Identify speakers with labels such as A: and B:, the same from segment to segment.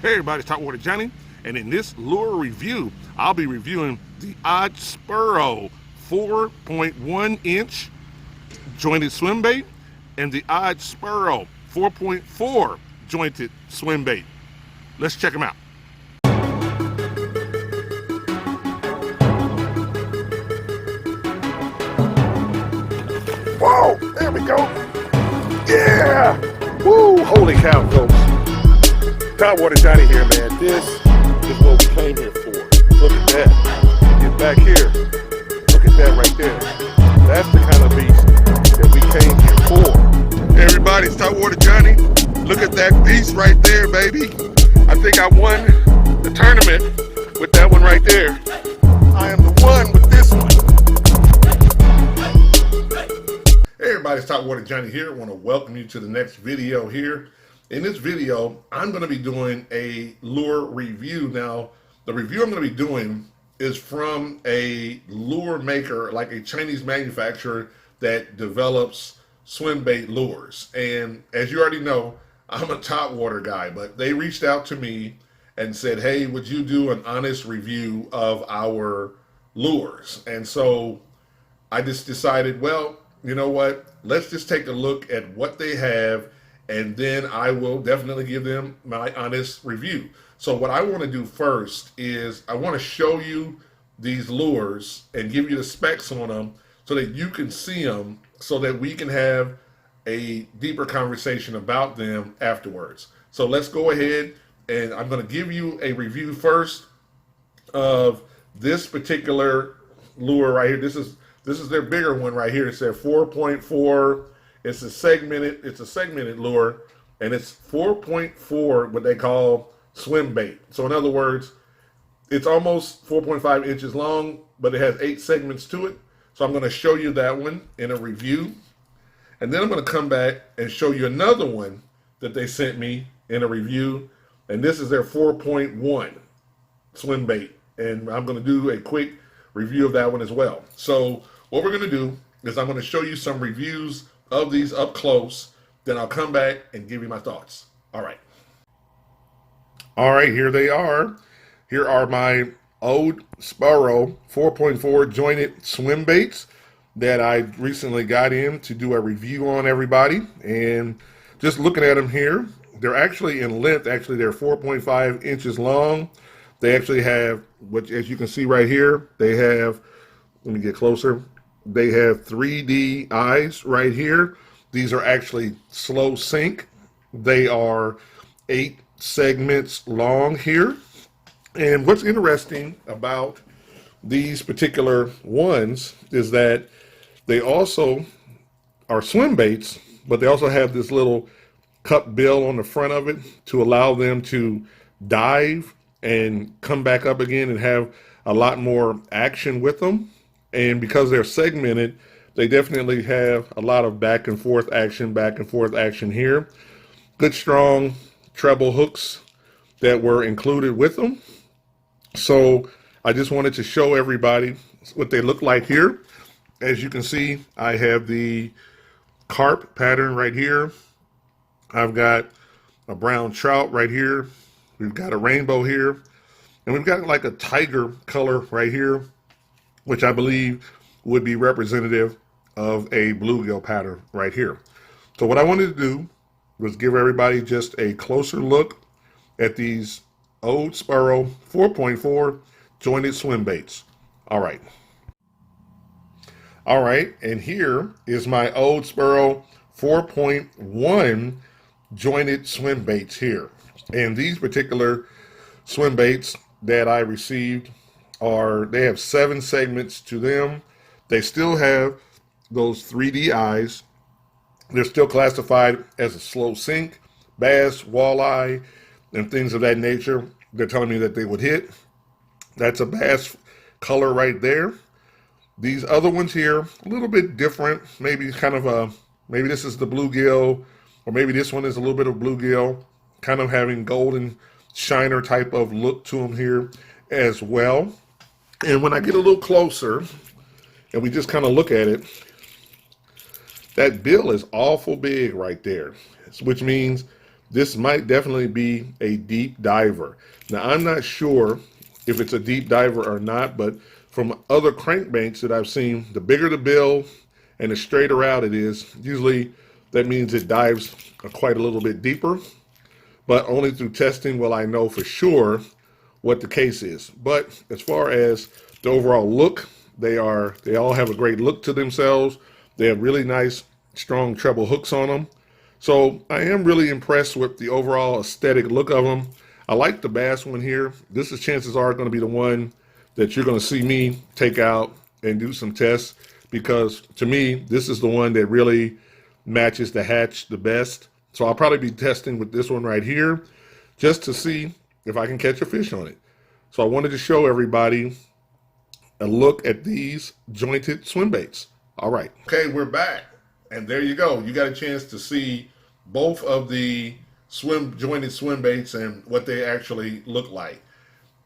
A: Hey everybody, it's Water Johnny, and in this lure review, I'll be reviewing the ODDSPRO 4.1 inch jointed swim bait and the ODDSPRO 4.4 jointed swim bait. Let's check them out. Whoa, there we go. Yeah! Woo, holy cow, folks. Water Johnny here, man. This is what we came here for. Look at that. Get back here. Look at that right there. That's the kind of beast that we came here for. Hey everybody, it's Water Johnny. Look at that beast right there, baby. I think I won the tournament with that one right there. I am the one with this one. Hey everybody, it's Water Johnny here. I want to welcome you to the next video here. In this video, I'm going to be doing a lure review. Now, the review I'm going to be doing is from a lure maker, like a Chinese manufacturer that develops swim bait lures. And as you already know, I'm a top water guy, but they reached out to me and said, hey, would you do an honest review of our lures? And so I just decided, well, you know what? Let's just take a look at what they have, and then I will definitely give them my honest review. So what I want to do first is I want to show you these lures and give you the specs on them so that you can see them, so that we can have a deeper conversation about them afterwards. So let's go ahead, and I'm going to give you a review first of this particular lure right here. This is their bigger one right here. It's their 4.4. It's a segmented lure, and it's 4.4, what they call swim bait. So in other words, it's almost 4.5 inches long, but it has 8 segments to it. So I'm going to show you that one in a review, and then I'm going to come back and show you another one that they sent me in a review, and this is their 4.1 swim bait, and I'm going to do a quick review of that one as well. So what we're going to do is I'm going to show you some reviews of these up close, then I'll come back and give you my thoughts. All right, here they are. Here are my ODDSPRO 4.4 jointed swim baits that I recently got in to do a review on, everybody. And just looking at them here, they're actually in length. Actually, they're 4.5 inches long. They actually have, which as you can see right here, they have, let me get closer. They have 3D eyes right here. These are actually slow sink. They are 8 segments long here. And what's interesting about these particular ones is that they also are swim baits, but they also have this little cup bill on the front of it to allow them to dive and come back up again and have a lot more action with them. And because they're segmented, they definitely have a lot of back and forth action here. Good strong treble hooks that were included with them. So I just wanted to show everybody what they look like here. As you can see, I have the carp pattern right here. I've got a brown trout right here. We've got a rainbow here. And we've got like a tiger color right here, which I believe would be representative of a bluegill pattern right here. So what I wanted to do was give everybody just a closer look at these ODDSPRO 4.4 jointed swim baits. All right, and here is my ODDSPRO 4.1 jointed swim baits here. And these particular swim baits that I received they have 7 segments to them. They still have those 3D eyes. They're still classified as a slow sink, bass, walleye, and things of that nature. They're telling me that they would hit. That's a bass color right there. These other ones here, a little bit different. Maybe kind of maybe this is the bluegill, or maybe this one is a little bit of bluegill, kind of having golden shiner type of look to them here as well. And when I get a little closer and we just kind of look at it, that bill is awful big right there, which means this might definitely be a deep diver. Now, I'm not sure if it's a deep diver or not, but from other crankbaits that I've seen, the bigger the bill and the straighter out it is, usually that means it dives quite a little bit deeper, but only through testing will I know for sure what the case is. But as far as the overall look, they all have a great look to themselves. They have really nice, strong treble hooks on them. So I am really impressed with the overall aesthetic look of them. I like the bass one here. This is chances are going to be the one that you're going to see me take out and do some tests, because to me, this is the one that really matches the hatch the best. So I'll probably be testing with this one right here just to see if I can catch a fish on it. So I wanted to show everybody a look at these jointed swim baits. All right. Okay, we're back. And there you go. You got a chance to see both of the jointed swim baits and what they actually look like.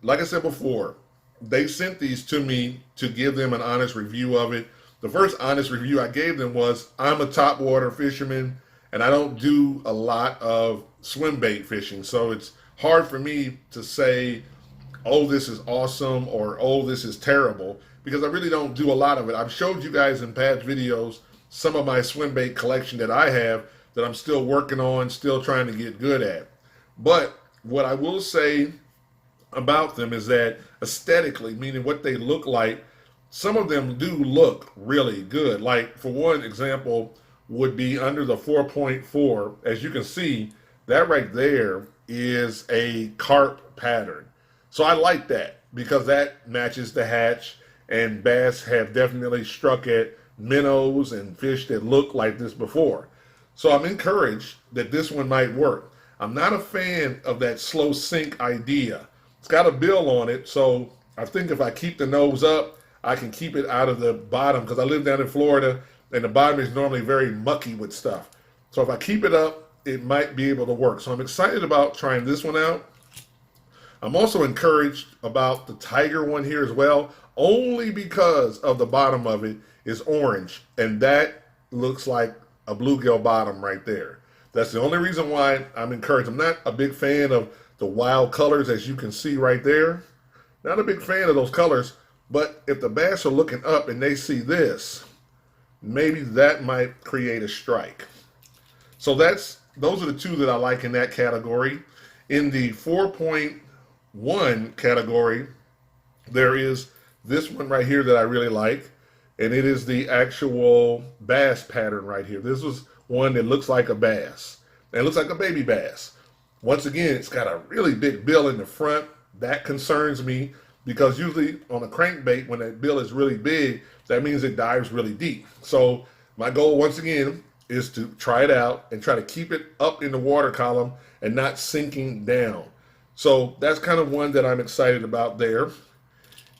A: Like I said before, they sent these to me to give them an honest review of it. The first honest review I gave them was, I'm a top water fisherman and I don't do a lot of swim bait fishing. So it's hard for me to say, oh, this is awesome, or oh, this is terrible, because I really don't do a lot of it. I've showed you guys in past videos some of my swim bait collection that I have that I'm still working on, still trying to get good at. But what I will say about them is that aesthetically, meaning what they look like, some of them do look really good. Like, for one example would be under the 4.4. As you can see, that right there is a carp pattern. So I like that because that matches the hatch, and bass have definitely struck at minnows and fish that look like this before. So I'm encouraged that this one might work. I'm not a fan of that slow sink idea. It's got a bill on it, so I think if I keep the nose up, I can keep it out of the bottom, because I live down in Florida and the bottom is normally very mucky with stuff. So if I keep it up, it might be able to work. So I'm excited about trying this one out. I'm also encouraged about the tiger one here as well, only because of the bottom of it is orange, and that looks like a bluegill bottom right there. That's the only reason why I'm encouraged. I'm not a big fan of the wild colors, as you can see right there. Not a big fan of those colors, but if the bass are looking up and they see this, maybe that might create a strike. So those are the two that I like in that category. In the 4.1 category, there is this one right here that I really like, and it is the actual bass pattern right here. This was one that looks like a bass. It looks like a baby bass. Once again, it's got a really big bill in the front. That concerns me, because usually on a crankbait, when that bill is really big, that means it dives really deep. So my goal, once again, is to try it out and try to keep it up in the water column and not sinking down. So that's kind of one that I'm excited about there.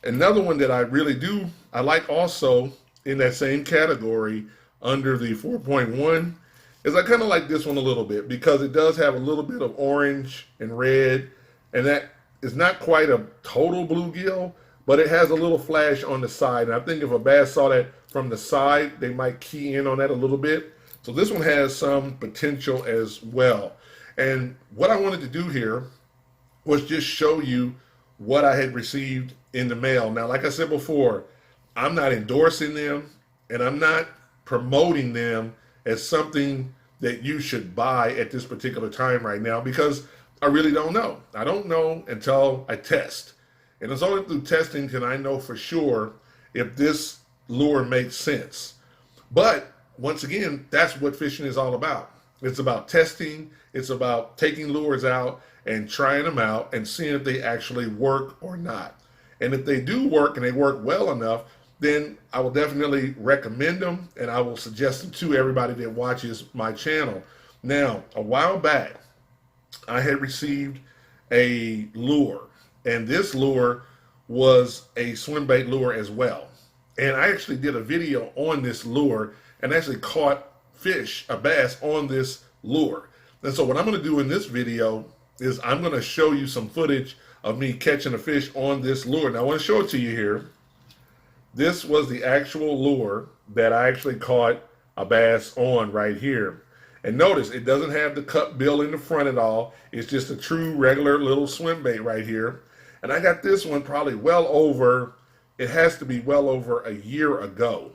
A: Another one that I really do, I like also in that same category under the 4.1, is I kind of like this one a little bit, because it does have a little bit of orange and red, and that is not quite a total bluegill, but it has a little flash on the side. And I think if a bass saw that from the side, they might key in on that a little bit. So this one has some potential as well. And what I wanted to do here was just show you what I had received in the mail. Now, like I said before, I'm not endorsing them and I'm not promoting them as something that you should buy at this particular time right now, because I really don't know. I don't know until I test. And it's only through testing can I know for sure if this lure makes sense. But once again, that's what fishing is all about. It's about testing. It's about taking lures out and trying them out and seeing if they actually work or not. And if they do work and they work well enough, then I will definitely recommend them and I will suggest them to everybody that watches my channel. Now, a while back, I had received a lure, and this lure was a swim bait lure as well. And I actually did a video on this lure and actually caught fish, a bass, on this lure. And so what I'm going to do in this video is I'm going to show you some footage of me catching a fish on this lure. Now I want to show it to you here. This was the actual lure that I actually caught a bass on right here. And notice it doesn't have the cup bill in the front at all. It's just a true regular little swim bait right here. And I got this one probably well over, it has to be well over a year ago.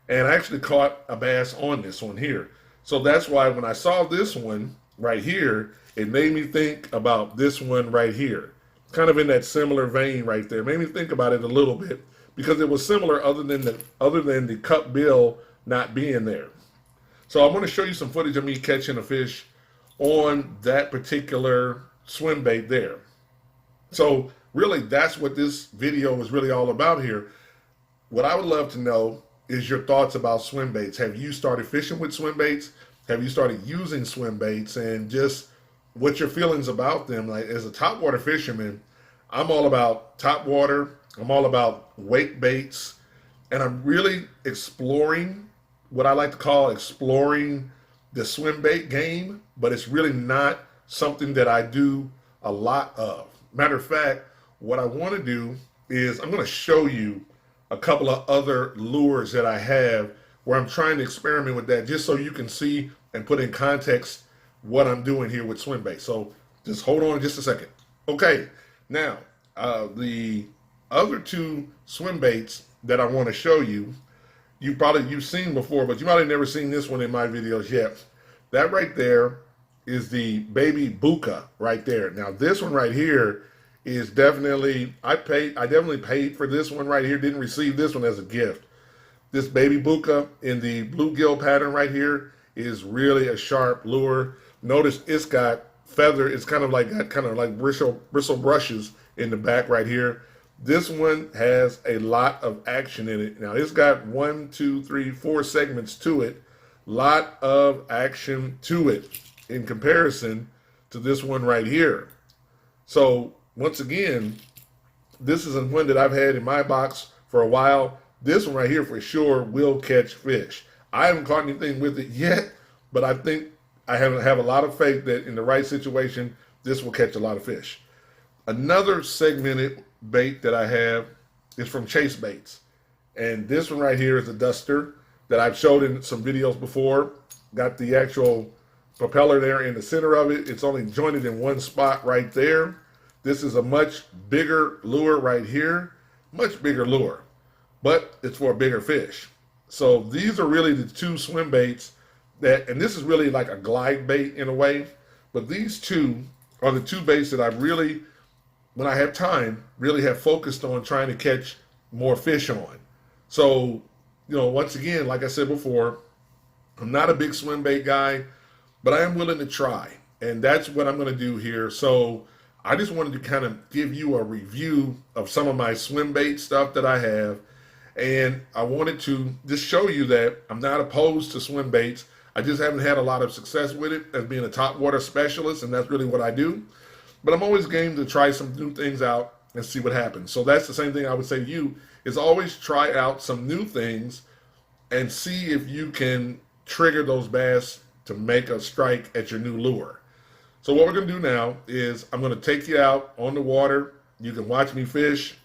A: And I actually caught a bass on this one here. So that's why when I saw this one right here, it made me think about this one right here. Kind of in that similar vein right there. It made me think about it a little bit because it was similar other than the cup bill not being there. So I'm going to show you some footage of me catching a fish on that particular swim bait there. So really that's what this video is really all about here. What I would love to know is your thoughts about swim baits. Have you started fishing with swim baits? Have you started using swim baits? And just what's your feelings about them? Like, as a topwater fisherman, I'm all about topwater. I'm all about wake baits. And I'm really exploring what I like to call exploring the swim bait game, but it's really not something that I do a lot of. Matter of fact, what I want to do is I'm going to show you a couple of other lures that I have where I'm trying to experiment with that just so you can see and put in context what I'm doing here with swim bait. So just hold on just a second. Okay, now the other two swim baits that I want to show you, you've seen before, but you might have never seen this one in my videos yet. That right there is the baby buka right there. Now this one right here is definitely, I definitely paid for this one right here. Didn't receive this one as a gift. This baby buka in the bluegill pattern right here is really a sharp lure. Notice it's got feather. It's kind of like bristle brushes in the back right here. This one has a lot of action in it. Now it's got 1, 2, 3, 4 segments to it. Lot of action to it in comparison to this one right here. So once again, this is one that I've had in my box for a while. This one right here for sure will catch fish. I haven't caught anything with it yet, but I think I have a lot of faith that in the right situation, this will catch a lot of fish. Another segmented bait that I have is from Chase Baits. And this one right here is a duster that I've showed in some videos before. Got the actual propeller there in the center of it. It's only jointed in one spot right there. This is a much bigger lure right here. Much bigger lure. But it's for a bigger fish. So these are really the two swim baits that, and this is really like a glide bait in a way. But these two are the two baits that I really, when I have time, really have focused on trying to catch more fish on. So, you know, once again, like I said before, I'm not a big swim bait guy, but I am willing to try. And that's what I'm going to do here. So I just wanted to kind of give you a review of some of my swim bait stuff that I have. And I wanted to just show you that I'm not opposed to swim baits. I just haven't had a lot of success with it as being a topwater specialist, and that's really what I do. But I'm always game to try some new things out and see what happens. So that's the same thing I would say to you, is always try out some new things and see if you can trigger those bass to make a strike at your new lure. So what we're going to do now is I'm going to take you out on the water. You can watch me fish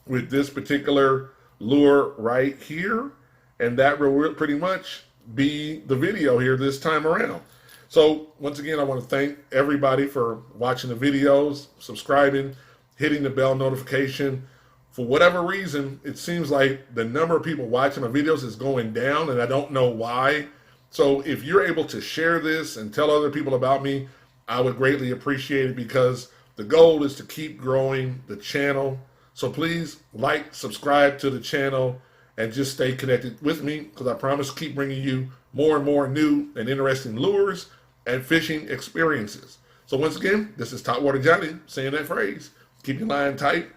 A: with this particular lure right here, and that will pretty much be the video here this time around. So once again, I want to thank everybody for watching the videos, subscribing, hitting the bell notification. For whatever reason, it seems like the number of people watching my videos is going down, and I don't know why. So if you're able to share this and tell other people about me, I would greatly appreciate it, because the goal is to keep growing the channel. So please like, subscribe to the channel, and just stay connected with me, because I promise to keep bringing you more and more new and interesting lures and fishing experiences. So once again, this is Topwater Johnny saying that phrase. Keep your line tight,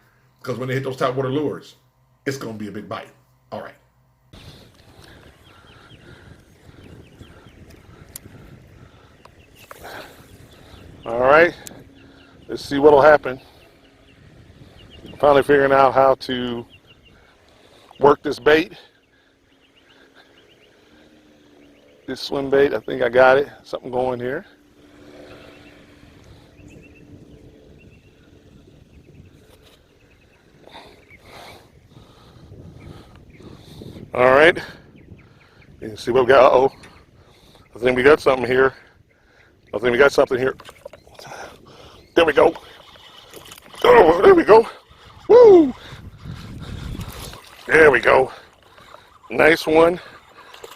A: because when they hit those topwater lures, it's going to be a big bite. All right. All right. Let's see what'll happen. Finally figuring out how to work this bait. This swim bait, I think I got it. Something going here. All right. You can see what we got. Uh-oh. I think we got something here. I think we got something here. There we go. Oh, there we go. Woo! There we go. Nice one.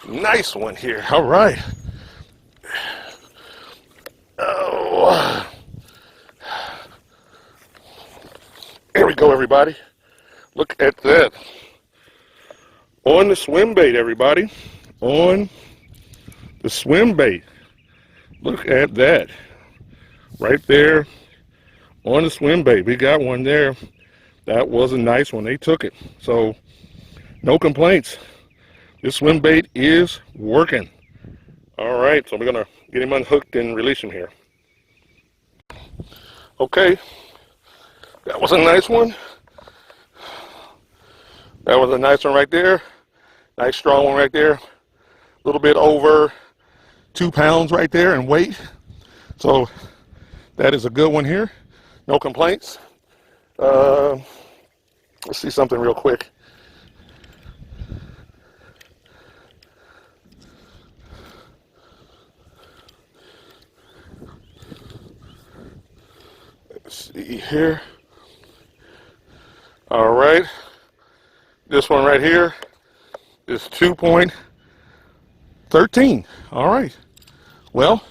A: Nice one here. All right. Oh. There we go, everybody. Look at that. On the swim bait, everybody. On the swim bait. Look at that. Right there on the swim bait. We got one there. That was a nice one. They took it. So, no complaints. This swim bait is working. All right, so we're going to get him unhooked and release him here. Okay. That was a nice one. That was a nice one right there. Nice strong one right there. A little bit over 2 pounds right there in weight. So that is a good one here. No complaints. Let's see something real quick. Let's see here. All right. This one right here is 2.13. All right. Well,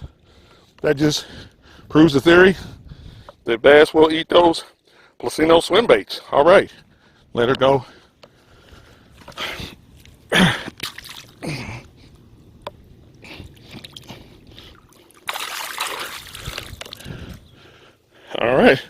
A: that just proves the theory that bass will eat those Placino swim baits. All right. Let her go. All right.